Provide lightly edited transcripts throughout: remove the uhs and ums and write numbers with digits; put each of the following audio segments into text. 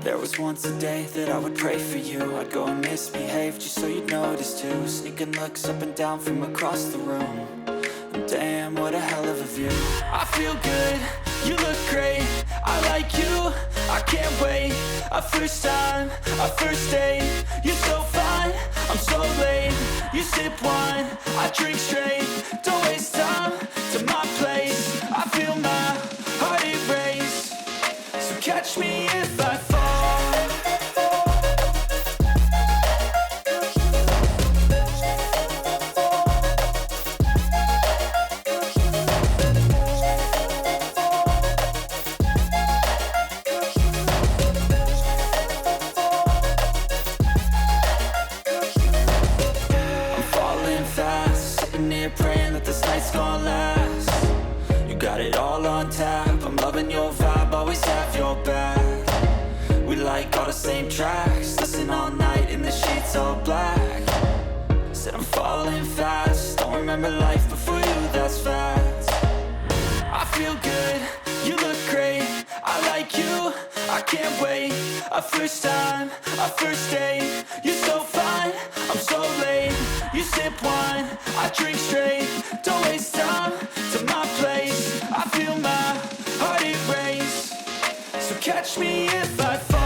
There was once a day that I would pray for you. I'd go and misbehave just so you'd notice too. Sneaking looks up and down from across the room. And damn, what a hell of a view. I feel good, you look great, I like you, I can't wait. A first time, a first date, you're so fine, I'm so late. You sip wine, I drink straight, don't waste time to my place. I feel my heart erase, so catch me if I fall. Praying that this night's gonna last. You got it all on tap, I'm loving your vibe, always have your back. We like all the same tracks, listen all night in the sheets all black. Said I'm falling fast, don't remember life before you, that's fact. I feel good, you look great, I like you, I can't wait. A first time, a first date, you're so fine, I'm so late. You sip wine, I drink straight, don't waste time to my place. I feel my heart erase, so catch me if I fall.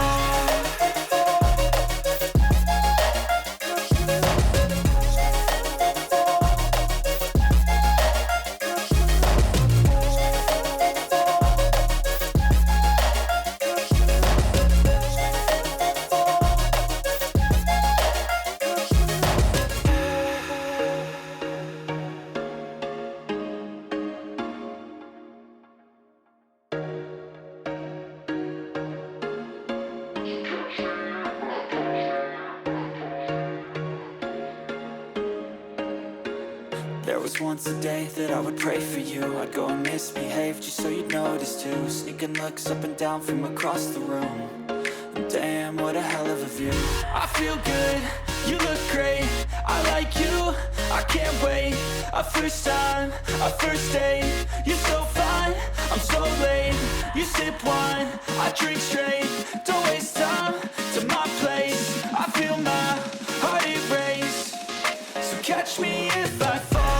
There was once a day that I would pray for you. I'd go and misbehave just so you'd notice too. Sneaking looks up and down from across the room. And damn, what a hell of a view. I feel good, you look great, I like you, I can't wait. A first time, a first date, you're so fine, I'm so late. You sip wine, I drink straight, don't waste time to my place. I feel my heart erase, so catch me if I fall.